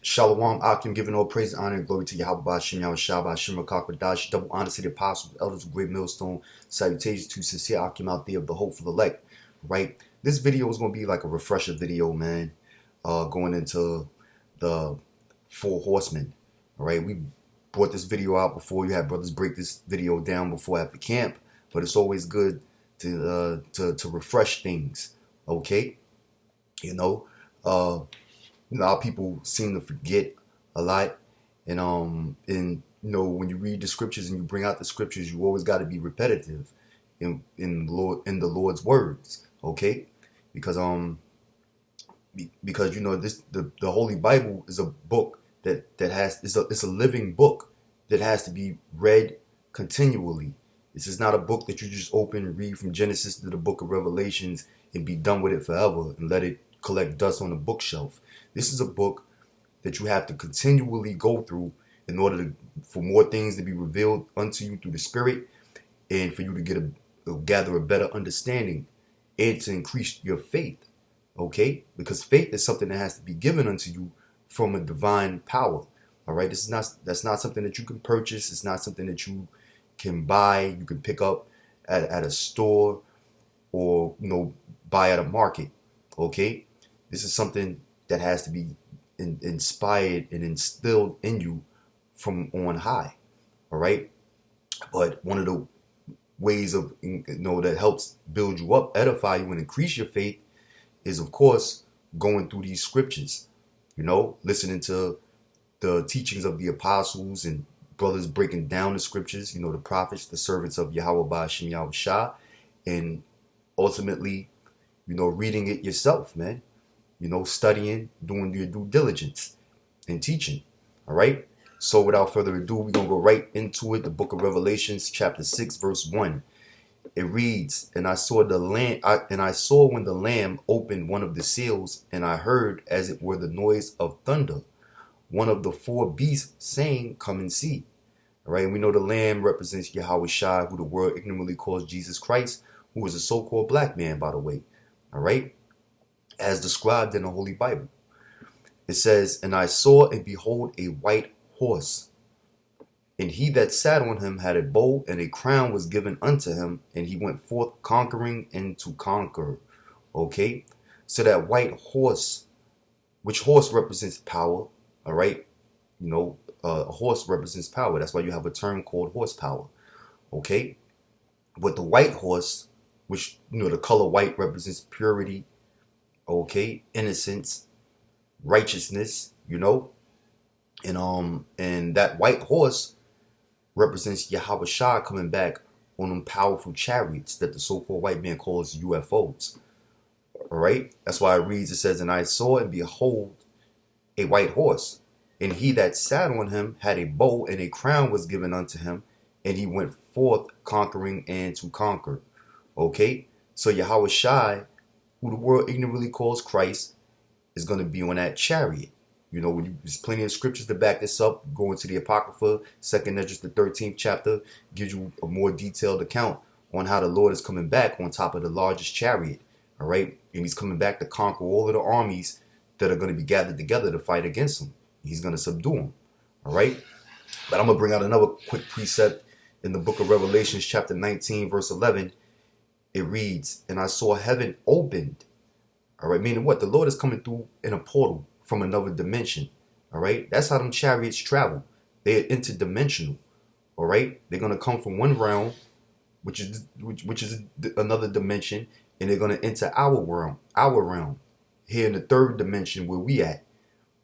Shalom, Akim, giving all praise, honor, and glory to Yahweh Ba'Shem, Yahweh Shah, Ba'Shem, Rakak, double honor to the apostles, elders of Great Millstone, salutations to sincere Akim out there of the hopeful elect, right? This video is going to be like a refresher video, man, going into the four horsemen, all right? We brought this video out before. You had brothers break this video down before after camp, but it's always good to refresh things, okay? A lot of people seem to forget a lot, and when you read the scriptures and you bring out the scriptures, you always got to be repetitive in the Lord's words, okay? Because the Holy Bible is a book it's a living book that has to be read continually. This is not a book that you just open and read from Genesis to the book of Revelations and be done with it forever and let it collect dust on the bookshelf. This is a book that you have to continually go through in order for more things to be revealed unto you through the Spirit, and for you to gather a better understanding and to increase your faith, okay? Because faith is something that has to be given unto you from a divine power, all right? That's not something that you can purchase. It's not something that you can buy, you can pick up at a store or buy at a market, okay? This is something that has to be inspired and instilled in you from on high, all right? But one of the ways of that helps build you up, edify you, and increase your faith is, of course, going through these scriptures, listening to the teachings of the apostles and brothers breaking down the scriptures, the prophets, the servants of Yahweh Ba'Shem, Yahweh Shah, and ultimately, reading it yourself, man. Studying, doing your due diligence, and teaching. All right. So without further ado, we're going to go right into it. The book of Revelations, chapter 6, verse 1. It reads, and I saw when the Lamb opened one of the seals, and I heard, as it were the noise of thunder, one of the four beasts saying, "Come and see." All right. And we know the Lamb represents Yahweh Shai, who the world ignorantly calls Jesus Christ, who is a so-called black man, by the way. All right. As described in the Holy Bible. It says, and I saw and behold a white horse, and he that sat on him had a bow, and a crown was given unto him, and he went forth conquering and to conquer. Okay, so that white horse, which horse represents power, all right? A horse represents power. That's why you have a term called horsepower. Okay, but the white horse, which the color white represents purity, okay, innocence, righteousness, and that white horse represents Yahweh Shah coming back on them powerful chariots that the so-called white man calls UFOs. All right, that's why it reads. It says, and I saw and behold a white horse, and he that sat on him had a bow, and a crown was given unto him, and he went forth conquering and to conquer. Okay, so Yahweh Shai, who the world ignorantly calls Christ, is going to be on that chariot. There's plenty of scriptures to back this up. Go into the Apocrypha, 2nd Esdras, the 13th chapter, gives you a more detailed account on how the Lord is coming back on top of the largest chariot. All right, and he's coming back to conquer all of the armies that are going to be gathered together to fight against him. He's going to subdue them. All right, but I'm going to bring out another quick precept in the book of Revelations, chapter 19, verse 11. It reads, and I saw heaven opened. All right, meaning what? The Lord is coming through in a portal from another dimension. All right, that's how them chariots travel. They're interdimensional. All right, they're gonna come from one realm, which is another dimension, and they're gonna enter our realm here in the third dimension where we at.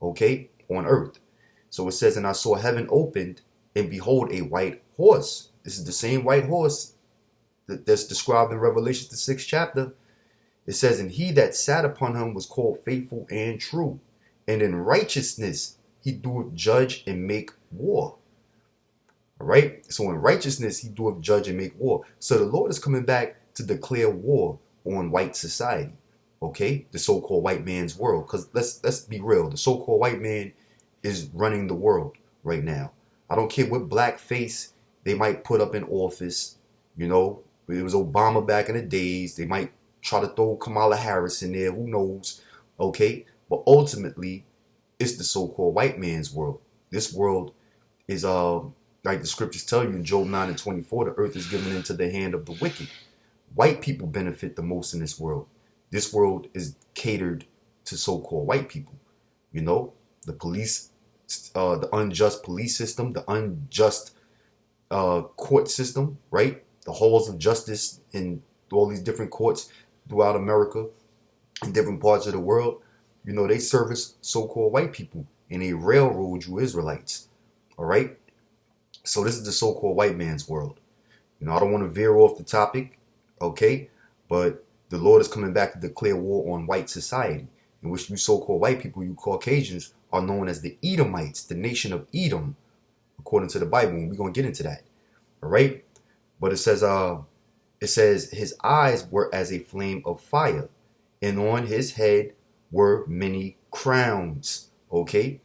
Okay, on earth. So it says, and I saw heaven opened, and behold a white horse. This is the same white horse that's described in Revelation, the 6th chapter. It says, and he that sat upon him was called faithful and true, and in righteousness he doeth judge and make war. All right, so in righteousness he doeth judge and make war. So the Lord is coming back to declare war on white society, okay, the so-called white man's world. Because let's be real, the so-called white man is running the world right now. I don't care what black face they might put up in office. It was Obama back in the days. They might try to throw Kamala Harris in there. Who knows? Okay. But ultimately, It's the so-called white man's world. This world is like the scriptures tell you in Job 9:24, the earth is given into the hand of the wicked. White people benefit the most in this world. This world is catered to so-called white people. You know, the police, the unjust police system, the unjust court system, right? The halls of justice in all these different courts throughout America in different parts of the world, you know, they service so-called white people and they railroad you Israelites. All right. So this is the so-called white man's world. You know, I don't want to veer off the topic, okay? But the Lord is coming back to declare war on white society, in which you so-called white people, you Caucasians, are known as the Edomites, the nation of Edom, according to the Bible. And we're going to get into that. All right. But it says his eyes were as a flame of fire, and on his head were many crowns. Okay.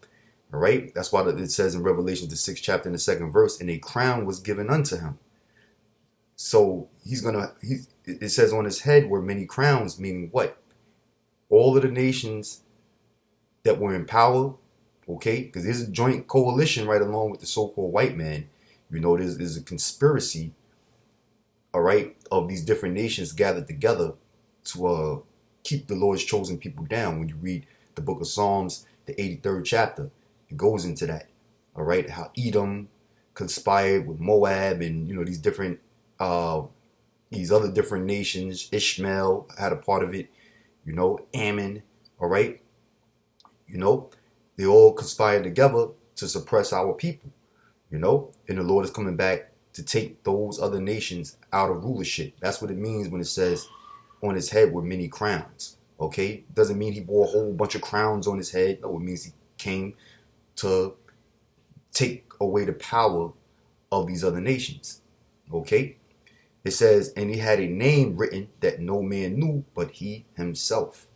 All right. That's why it says in Revelation, the 6th chapter, in the 2nd verse, and a crown was given unto him. So it says on his head were many crowns, meaning what? All of the nations that were in power, okay, because there's a joint coalition right along with the so-called white man. You know, there's a conspiracy, all right, of these different nations gathered together to keep the Lord's chosen people down. When you read the book of Psalms, the 83rd chapter, it goes into that, all right, how Edom conspired with Moab and, you know, these other different nations. Ishmael had a part of it, you know, Ammon, all right, you know, they all conspired together to suppress our people, you know, and the Lord is coming back to take those other nations out of rulership. That's what it means when it says on his head were many crowns, okay? Doesn't mean he wore a whole bunch of crowns on his head. No, it means he came to take away the power of these other nations, okay? It says, and he had a name written that no man knew but he himself.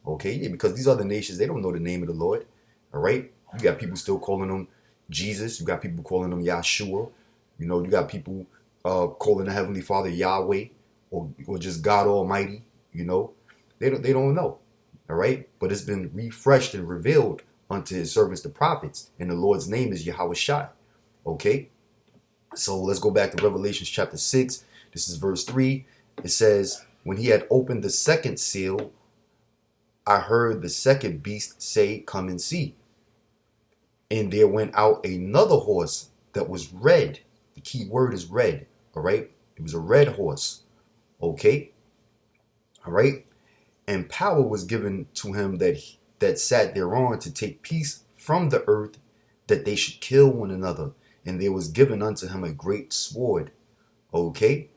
Okay, yeah, because these other nations, they don't know the name of the Lord. All right, you got people still calling him Jesus. You got people calling him Yahshua. You know, you got people calling the Heavenly Father Yahweh or just God Almighty. You know, they don't know. All right, but it's been refreshed and revealed unto his servants, the prophets, and the Lord's name is Yahweh Shai. Okay, so let's go back to Revelation chapter 6. This is verse 3. It says, when he had opened the second seal, I heard the second beast say, come and see. And there went out another horse that was red. The key word is red. All right. It was a red horse. Okay. All right. And power was given to him that sat thereon to take peace from the earth, that they should kill one another. And there was given unto him a great sword. Okay.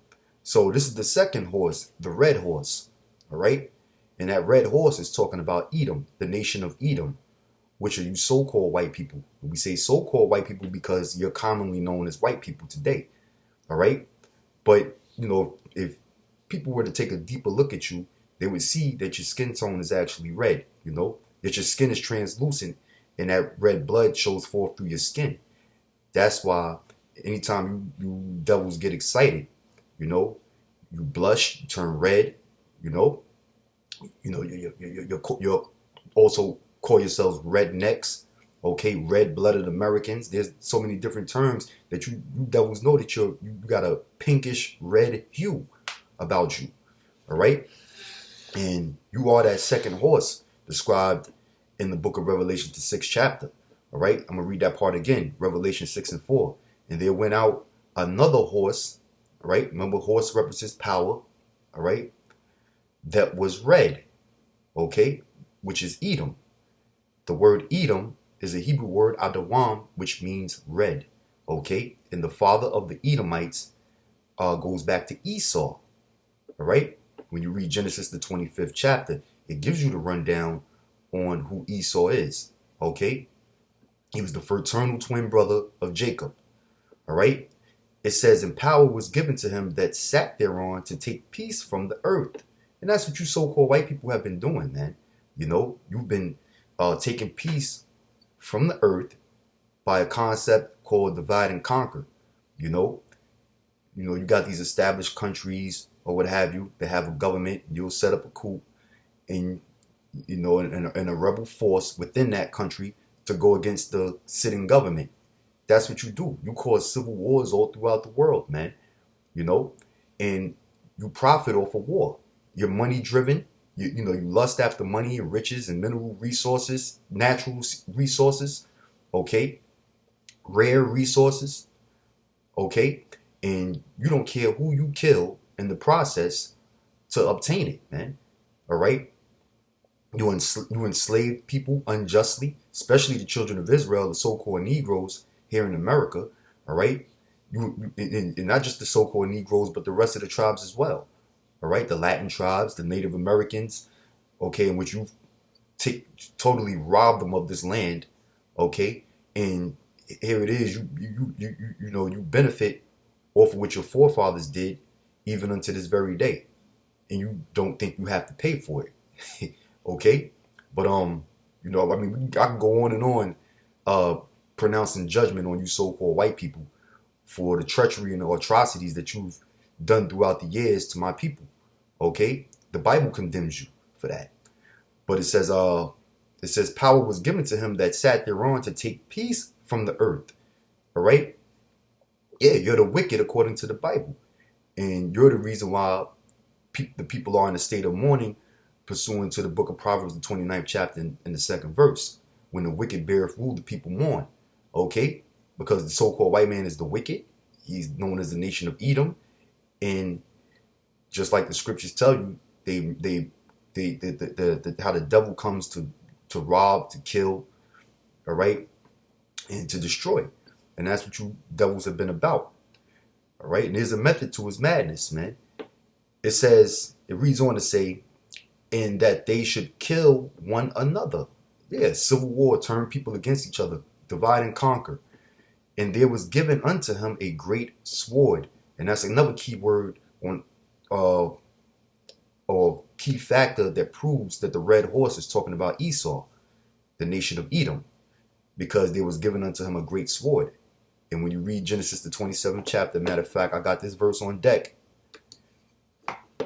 So this is the second horse, the red horse. All right. And that red horse is talking about Edom, the nation of Edom, which are you so-called white people. We say so-called white people because you're commonly known as white people today. All right. But, you know, if people were to take a deeper look at you, they would see that your skin tone is actually red, you know, that your skin is translucent and that red blood shows forth through your skin. That's why anytime you devils get excited, you know, you blush, you turn red, you know, you're also call yourselves rednecks, okay, red-blooded Americans. There's so many different terms that you devils know that you got a pinkish red hue about you, all right? And you are that second horse described in the book of Revelation, the 6th chapter, all right? I'm going to read that part again, Revelation 6 and 4. And there went out another horse, all right? Remember, horse represents power, all right? That was red, okay, which is Edom. The word Edom is a Hebrew word, Adawam, which means red, okay? And the father of the Edomites goes back to Esau, all right? When you read Genesis, the 25th chapter, it gives you the rundown on who Esau is, okay? He was the fraternal twin brother of Jacob, all right? It says, and power was given to him that sat thereon to take peace from the earth. And that's what you so-called white people have been doing, man. You know, you've been taking peace from the earth by a concept called divide and conquer. You know, you got these established countries or what have you. They have a government. You'll set up a coup, and you know, and a rebel force within that country to go against the sitting government. That's what you do. You cause civil wars all throughout the world, man. You know, and you profit off of war. You're money driven. You lust after money and riches and mineral resources, natural resources, okay, rare resources, okay, and you don't care who you kill in the process to obtain it, man. All right, you enslave people unjustly, especially the children of Israel, the so-called Negroes here in America. All right, and not just the so-called Negroes, but the rest of the tribes as well. All right, the Latin tribes, the Native Americans, okay, in which you totally rob them of this land, okay, and here it is, you benefit off of what your forefathers did, even unto this very day, and you don't think you have to pay for it, okay, but I mean, I can go on and on, pronouncing judgment on you so-called white people for the treachery and the atrocities that you've done throughout the years to my people. Okay, the Bible condemns you for that, but it says power was given to him that sat thereon to take peace from the earth. All right, yeah, you're the wicked according to the Bible, and you're the reason why the people are in a state of mourning, pursuant to the book of Proverbs, the 29th chapter in the 2nd verse. When the wicked beareth rule, the people mourn. Okay, because the so-called white man is the wicked. He's known as the nation of Edom, and just like the scriptures tell you, how the devil comes to rob, to kill, all right, and to destroy, and that's what you devils have been about, all right. And there's a method to his madness, man. It reads on to say, in that they should kill one another. Yeah, civil war, turn people against each other, divide and conquer. And there was given unto him a great sword, and that's another key word on or key factor that proves that the red horse is talking about Esau, the nation of Edom, because there was given unto him a great sword. And when you read Genesis, the 27th chapter, matter of fact, I got this verse on deck.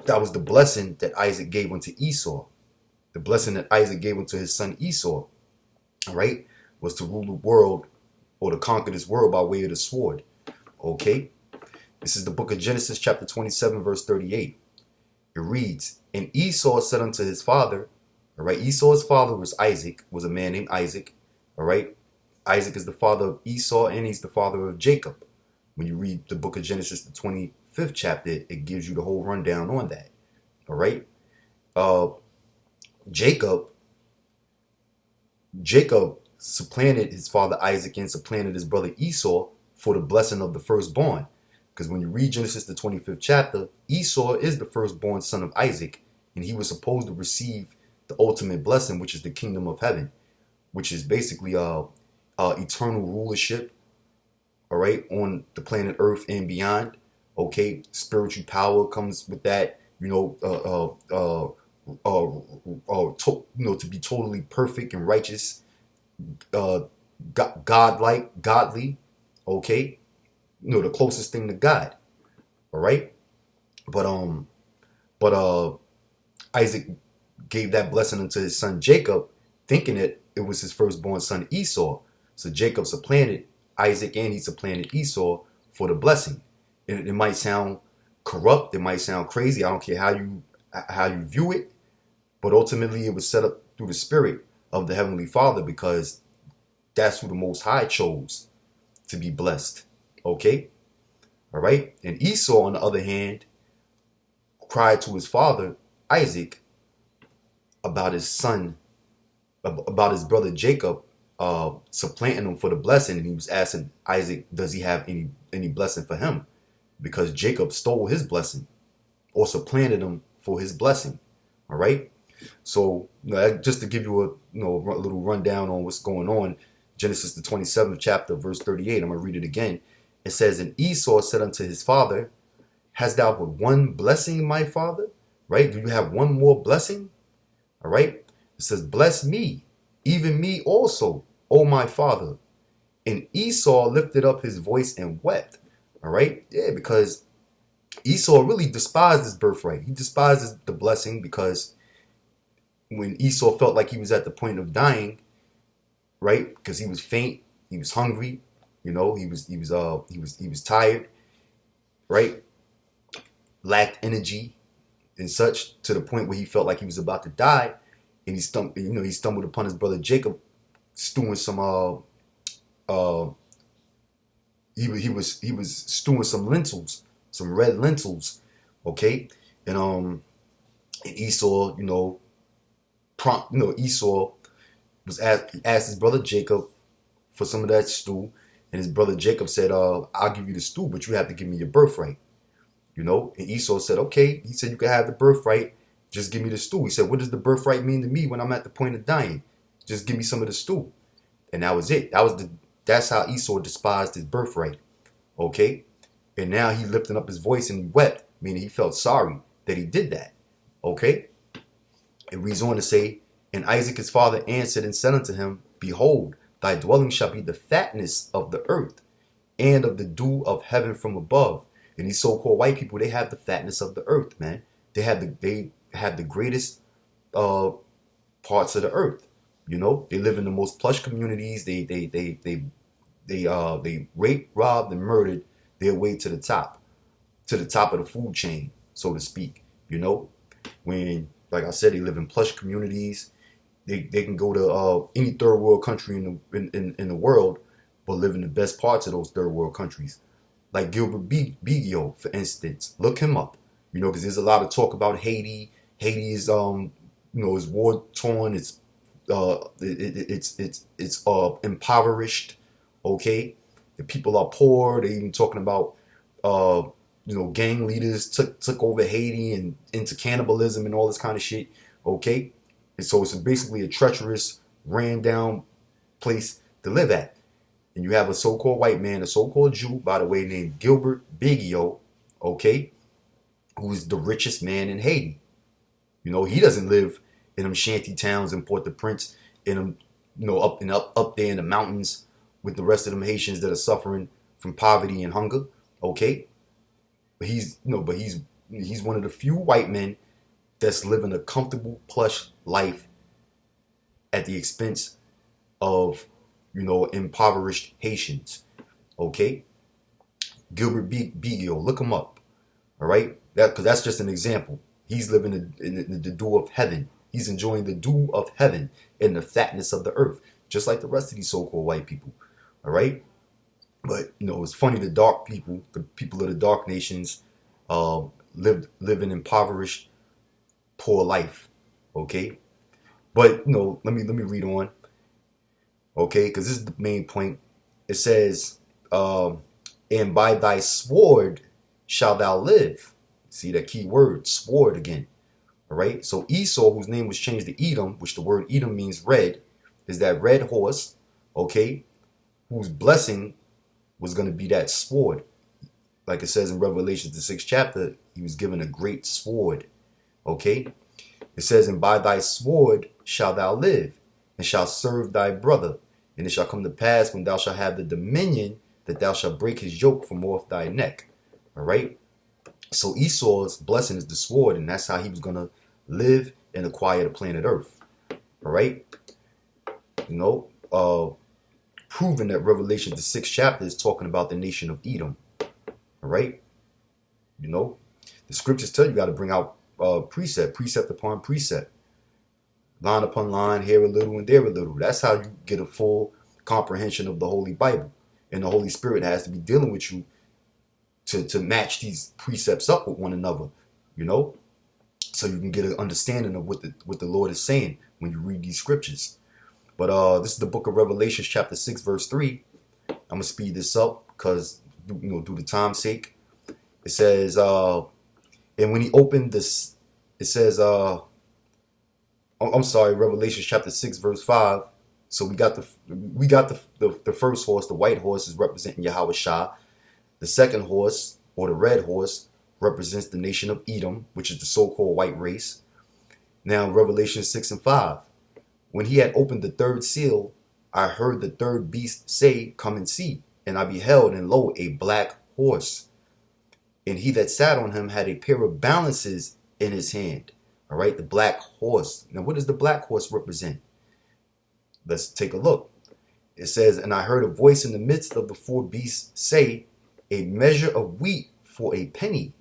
That was the blessing that Isaac gave unto Esau. The blessing that Isaac gave unto his son Esau, all right, was to rule the world or to conquer this world by way of the sword. Okay? This is the book of Genesis, chapter 27, verse 38. It reads, and Esau said unto his father, all right, Esau's father was Isaac, was a man named Isaac, all right? Isaac is the father of Esau, and he's the father of Jacob. When you read the book of Genesis, the 25th chapter, it gives you the whole rundown on that, all right? Jacob supplanted his father Isaac and supplanted his brother Esau for the blessing of the firstborn. Because when you read Genesis, the 25th chapter, Esau is the firstborn son of Isaac, and he was supposed to receive the ultimate blessing, which is the kingdom of heaven, which is basically eternal rulership, all right, on the planet Earth and beyond. Okay, spiritual power comes with that, to be totally perfect and righteous, godly, okay, the closest thing to God, all right, but Isaac gave that blessing unto his son Jacob, thinking that it was his firstborn son Esau. So Jacob supplanted Isaac and he supplanted Esau for the blessing. It might sound corrupt, it might sound crazy. I don't care how you view it, but ultimately it was set up through the spirit of the Heavenly Father, because that's who the Most High chose to be blessed. Okay? All right? And Esau, on the other hand, cried to his father, Isaac, about his son, about his brother Jacob, supplanting him for the blessing. And he was asking Isaac, does he have any blessing for him? Because Jacob stole his blessing or supplanted him for his blessing. All right? So just to give you a little rundown on what's going on, Genesis the 27th chapter, verse 38, I'm going to read it again. It says, and Esau said unto his father, hast thou but one blessing, my father? Right? Do you have one more blessing? All right? It says, bless me, even me also, O my father. And Esau lifted up his voice and wept. All right? Yeah, because Esau really despised his birthright. He despised the blessing, because when Esau felt like he was at the point of dying, right? Because he was faint, he was hungry, he was tired, right? Lacked energy and such to the point where he felt like he was about to die, and he stumbled upon his brother Jacob stewing some uh he was stewing some lentils, some red lentils, okay, and Esau, Esau asked his brother Jacob for some of that stew, and his brother Jacob said, "I'll give you the stew, but you have to give me your birthright." And Esau said, "Okay." He said, "You can have the birthright. Just give me the stew." He said, "What does the birthright mean to me when I'm at the point of dying? Just give me some of the stew." And that was it. That's how Esau despised his birthright. Okay, and now he lifted up his voice and he wept, meaning he felt sorry that he did that. Okay, it reads on to say, "And Isaac his father answered and said unto him, Behold, thy dwelling shall be the fatness of the earth, and of the dew of heaven from above." And these so-called white people, they have the fatness of the earth, man. They have the greatest parts of the earth. They live in the most plush communities. They raped, robbed, and murdered their way to the top of the food chain, so to speak. When, like I said, they live in plush communities. They can go to any third world country in the world, but live in the best parts of those third world countries. Like Gilbert Bigio, for instance, look him up. Because there's a lot of talk about Haiti. Haiti is is war torn. It's impoverished. Okay, the people are poor. They even talking about gang leaders took over Haiti and into cannibalism and all this kind of shit. Okay, and so it's basically a treacherous, ran down place to live at. And you have a so-called white man, a so-called Jew, by the way, named Gilbert Bigio, okay, who's the richest man in Haiti. He doesn't live in them shanty towns in Port-au-Prince, in them, up there in the mountains with the rest of them Haitians that are suffering from poverty and hunger, okay. But he's one of the few white men that's living a comfortable, plush life at the expense of impoverished Haitians. Okay, Gilbert Bigio, look him up. All right, because that's just an example. He's living in the dew of heaven. He's enjoying the dew of heaven and the fatness of the earth, just like the rest of these so-called white people. All right, but it's funny. The dark people, the people of the dark nations, live an impoverished, poor life. Okay, but let me read on. Okay, because this is the main point. It says, and by thy sword shalt thou live. See that key word, sword, again. All right, so Esau, whose name was changed to Edom, which the word Edom means red, is that red horse, okay, whose blessing was going to be that sword. Like it says in Revelation, the 6th chapter, he was given a great sword. Okay, it says, and by thy sword shalt thou live, and shalt serve thy brother. And it shall come to pass when thou shalt have the dominion that thou shalt break his yoke from off thy neck. All right. So Esau's blessing is the sword, and that's how he was going to live and acquire the planet Earth. All right. Proving that Revelation, the 6th chapter, is talking about the nation of Edom. All right. The scriptures tell you got to bring out precept upon precept. Line upon line, here a little and there a little. That's how you get a full comprehension of the Holy Bible. And the Holy Spirit has to be dealing with you to match these precepts up with one another, so you can get an understanding of what the Lord is saying when you read these scriptures. But this is the book of Revelation, chapter 6, verse 3. I'm going to speed this up because, due to time's sake. It says, and when he opened this, it says, I'm sorry, Revelation chapter 6, verse 5. So we got the first horse, the white horse, is representing Yahweh Shah. The second horse, or the red horse, represents the nation of Edom, which is the so-called white race. Now, Revelation 6 and 5. When he had opened the third seal, I heard the third beast say, Come and see. And I beheld, and lo, a black horse. And he that sat on him had a pair of balances in his hand. All right, the black horse. Now, what does the black horse represent? Let's take a look. It says, and I heard a voice in the midst of the four beasts say, a measure of wheat for a penny,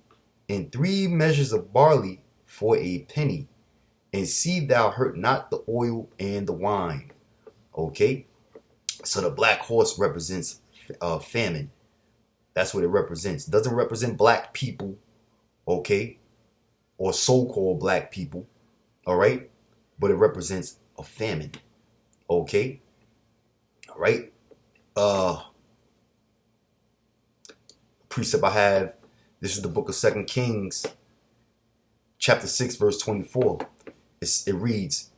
and 3 measures of barley for a penny. And see thou hurt not the oil and the wine. Okay? So the black horse represents famine. That's what it represents. It doesn't represent black people, okay? Or so-called black people, all right? But it represents a famine, okay? All right? Precept I have, this is the book of 2 Kings, chapter 6, verse 24. It reads,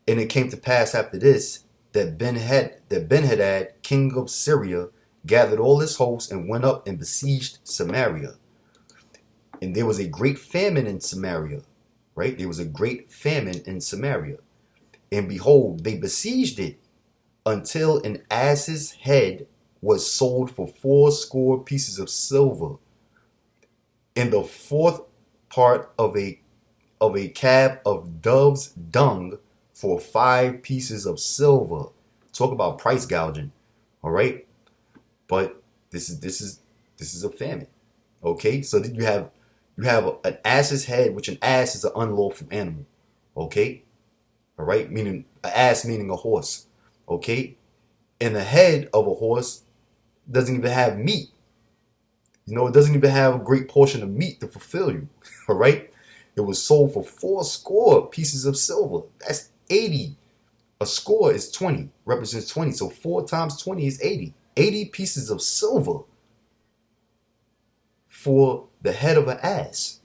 and it came to pass after this, that Ben-Hadad, king of Syria, gathered all his hosts and went up and besieged Samaria. And there was a great famine in Samaria, right? There was a great famine in Samaria. And behold, they besieged it until an ass's head was sold for 80 pieces of silver, and the 4th part of a cab of dove's dung for 5 pieces of silver. Talk about price gouging, all right? But this is a famine, okay? So then you have an ass's head, which an ass is an unlawful animal, okay? All right, meaning an ass, meaning a horse, okay? And the head of a horse doesn't even have meat. You know, it doesn't even have a great portion of meat to fulfill you, all right? It was sold for 80 pieces of silver. That's 80. A score is 20, represents 20. So 4 times 20 is 80. 80 pieces of silver for the head of an ass,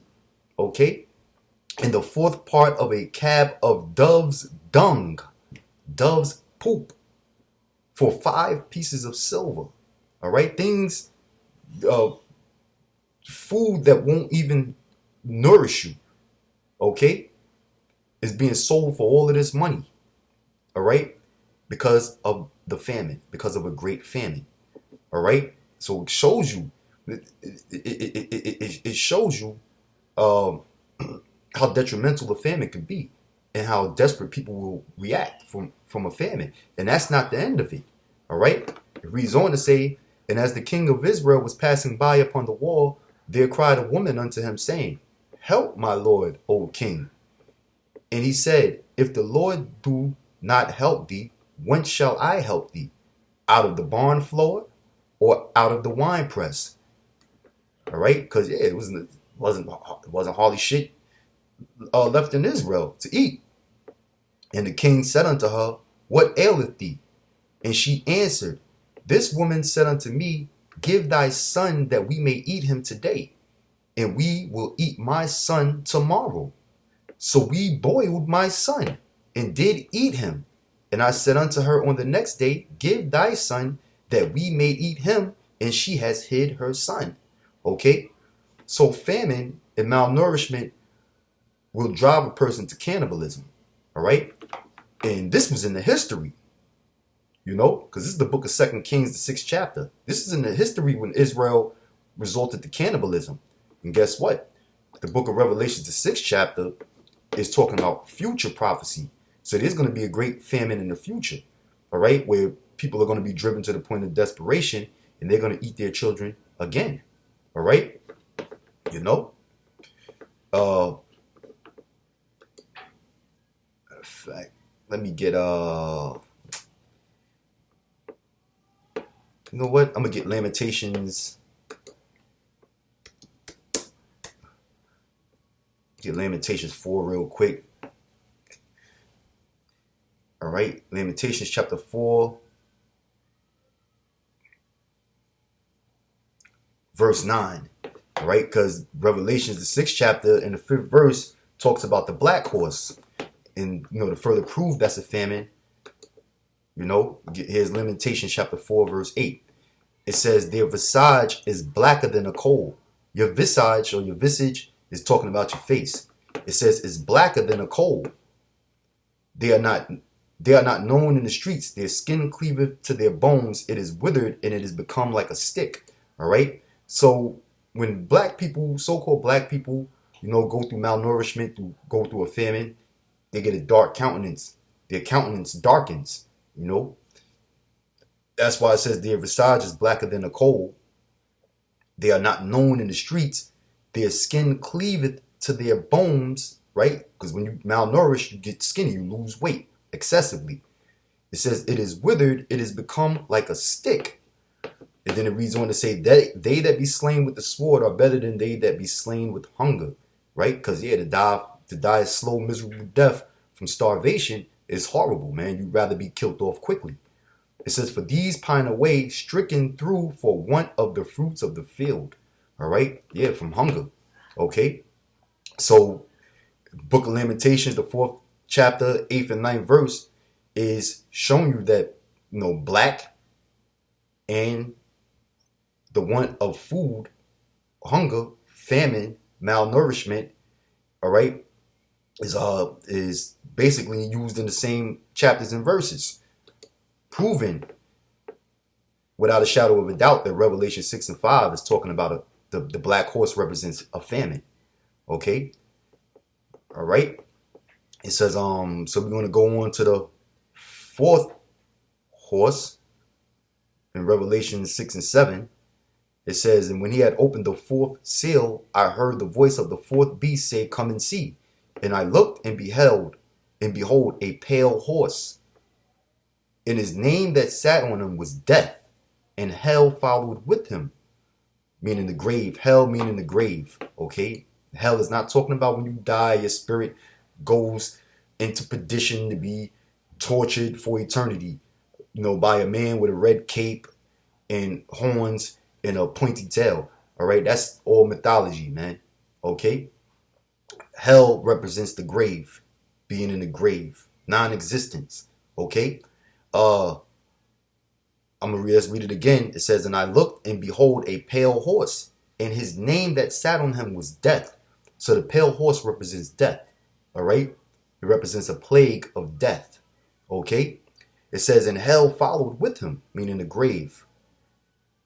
okay? And the 4th part of a cab of dove's dung, dove's poop, for 5 pieces of silver, all right? Things, food that won't even nourish you, okay, is being sold for all of this money, all right, because of the famine, because of a great famine, all right? So it shows you, it shows you how detrimental the famine can be and how desperate people will react from a famine. And that's not the end of it, all right? It reads on to say, and as the king of Israel was passing by upon the wall, there cried a woman unto him, saying, help my lord, O king. And he said, if the Lord do not help thee, whence shall I help thee? Out of the barn floor or out of the wine press? All right, because yeah, it wasn't hardly shit left in Israel to eat. And the king said unto her, what aileth thee? And she answered, this woman said unto me, give thy son that we may eat him today, and we will eat my son tomorrow. So we boiled my son and did eat him. And I said unto her on the next day, give thy son that we may eat him. And she has hid her son. Okay? So famine and malnourishment will drive a person to cannibalism. All right? And this was in the history. You know? Because this is the book of 2 Kings, the 6th chapter. This is in the history when Israel resorted to cannibalism. And guess what? The book of Revelation, the 6th chapter, is talking about future prophecy. So there's going to be a great famine in the future, all right, where people are going to be driven to the point of desperation and they're going to eat their children again, all right? You know? In fact, let me get, you know what? I'm going to get Lamentations. Get Lamentations 4 real quick. All right, Lamentations chapter 4, verse 9. All right, because Revelations, the 6th chapter, and the 5th verse talks about the black horse. And, you know, to further prove that's a famine, you know, here's Lamentations chapter 4, verse 8. It says, their visage is blacker than a coal. Your visage or your visage is talking about your face. It says it's blacker than a coal. They are not known in the streets. Their skin cleaveth to their bones. It is withered and it has become like a stick. All right. So when black people, so-called black people, you know, go through malnourishment, go through a famine, they get a dark countenance. Their countenance darkens, you know. That's why it says their visage is blacker than a coal. They are not known in the streets. Their skin cleaveth to their bones, right? Because when you malnourish, you get skinny, you lose weight excessively. It says it is withered, it has become like a stick. And then it reads on to say that they that be slain with the sword are better than they that be slain with hunger, right? Because yeah, to die a slow, miserable death from starvation is horrible, man. You'd rather be killed off quickly. It says, for these pine away, stricken through for want of the fruits of the field. All right? Yeah, from hunger. Okay? So, Book of Lamentations, the 4th chapter, 8th and 9th verse, is showing you that, black and the want of food, hunger, famine, malnourishment, all right, is basically used in the same chapters and verses. Proven without a shadow of a doubt that Revelation 6 and 5 is talking about the black horse represents a famine. Okay? All right? It says, so we're going to go on to the 4th horse in Revelation 6 and 7. It says, and when he had opened the 4th seal, I heard the voice of the 4th beast say, come and see. And I looked and behold, a pale horse. And his name that sat on him was Death, and hell followed with him, meaning the grave. Hell meaning the grave, okay? Hell is not talking about when you die, your spirit goes into perdition to be tortured for eternity, by a man with a red cape and horns and a pointy tail, all right? That's all mythology, man, okay? Hell represents the grave, being in the grave, non-existence, okay? Let's read it again. It says, and I looked and behold a pale horse, and his name that sat on him was Death. So the pale horse represents death. All right. It represents a plague of death. Okay. It says, and hell followed with him, meaning the grave.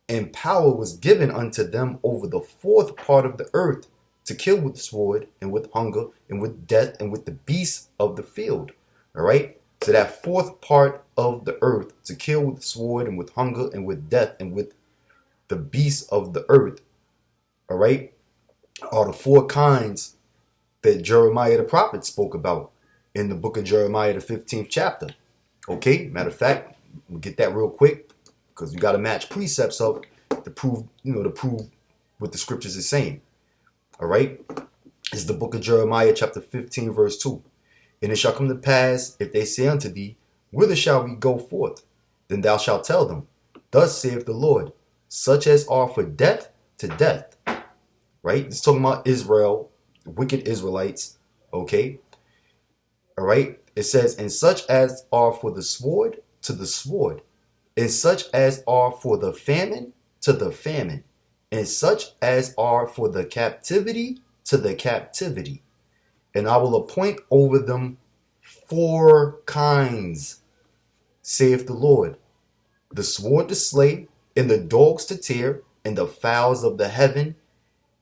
And power was given unto them over the 4th part of the earth to kill with sword and with hunger and with death and with the beasts of the field. All right. So that 4th part of the earth to kill with sword and with hunger and with death and with the beasts of the earth, all right, are the 4 kinds that Jeremiah the prophet spoke about in the book of Jeremiah, the 15th chapter. Okay, matter of fact, we'll get that real quick because you got to match precepts up to prove, to prove what the scriptures is saying. All right, it's the book of Jeremiah, chapter 15, verse 2. And it shall come to pass, if they say unto thee, whither shall we go forth? Then thou shalt tell them, thus saith the Lord, such as are for death to death. Right? It's talking about Israel, wicked Israelites. Okay? All right? It says, and such as are for the sword to the sword, and such as are for the famine to the famine, and such as are for the captivity to the captivity. And I will appoint over them 4 kinds, saith the Lord, the sword to slay, and the dogs to tear, and the fowls of the heaven,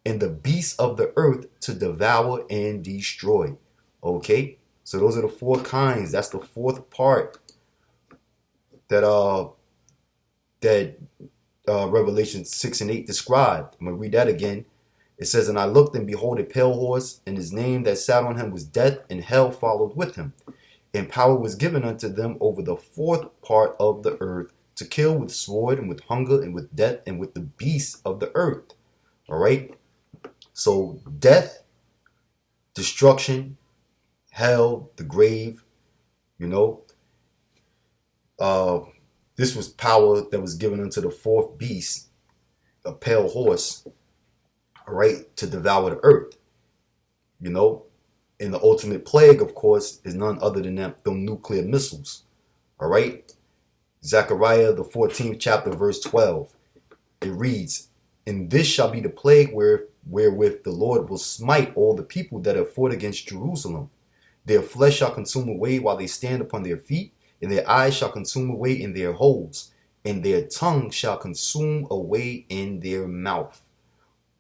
and the beasts of the earth to devour and destroy. Okay, so those are the 4 kinds. That's the 4th part that Revelation 6 and 8 described. I'm gonna read that again. It says, and I looked and behold a pale horse, and his name that sat on him was Death, and hell followed with him. And power was given unto them over the 4th part of the earth to kill with sword and with hunger and with death and with the beasts of the earth. All right. So death, destruction, hell, the grave, this was power that was given unto the 4th beast, a pale horse, all right, to devour the earth, And the ultimate plague, of course, is none other than them nuclear missiles, all right? Zechariah, the 14th chapter, verse 12. It reads, and this shall be the plague wherewith the Lord will smite all the people that have fought against Jerusalem. Their flesh shall consume away while they stand upon their feet, and their eyes shall consume away in their holes, and their tongue shall consume away in their mouth.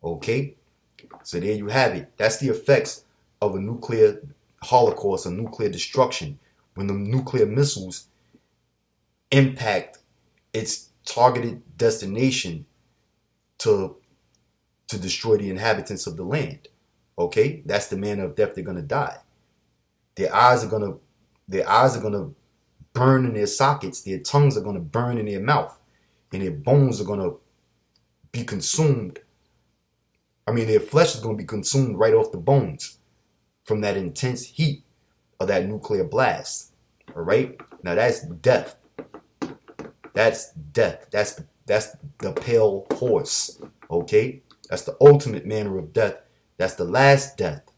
Okay? So there you have it. That's the effects of a nuclear holocaust, a nuclear destruction, when the nuclear missiles impact its targeted destination to destroy the inhabitants of the land. Okay, that's the manner of death they're gonna die. Their eyes are gonna burn in their sockets. Their tongues are gonna burn in their mouth, and their bones are gonna be consumed. I mean, their flesh is gonna be consumed right off the bones from that intense heat of that nuclear blast. All right, now that's death. That's death. That's the pale horse. Okay, that's the ultimate manner of death. That's the last death,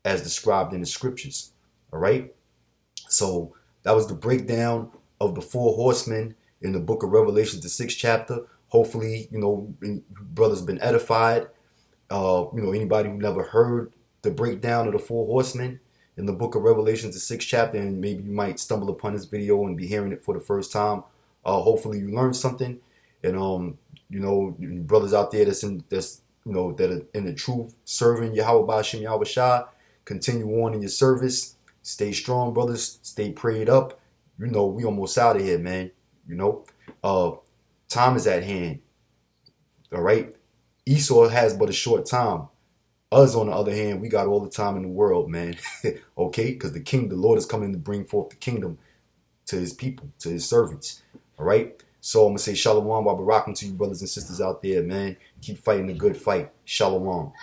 as described in the scriptures. All right. So that was the breakdown of the four horsemen in the book of Revelation, the 6th chapter. Hopefully, brothers been edified. Anybody who never heard the breakdown of the four horsemen in the book of Revelation, the 6th chapter, and maybe you might stumble upon this video and be hearing it for the first time. Hopefully you learned something, and brothers out there that are in the truth, serving Yahweh Ba'ashem Yahweh Shah, continue on in your service. Stay strong, brothers. Stay prayed up. We almost out of here, man. Time is at hand. All right. Esau has but a short time. Us, on the other hand, we got all the time in the world, man. Okay, because the Lord is coming to bring forth the kingdom to his people, to his servants. All right. So I'm gonna say shalom while we're rocking to you, brothers and sisters out there, man. Keep fighting the good fight. Shalom.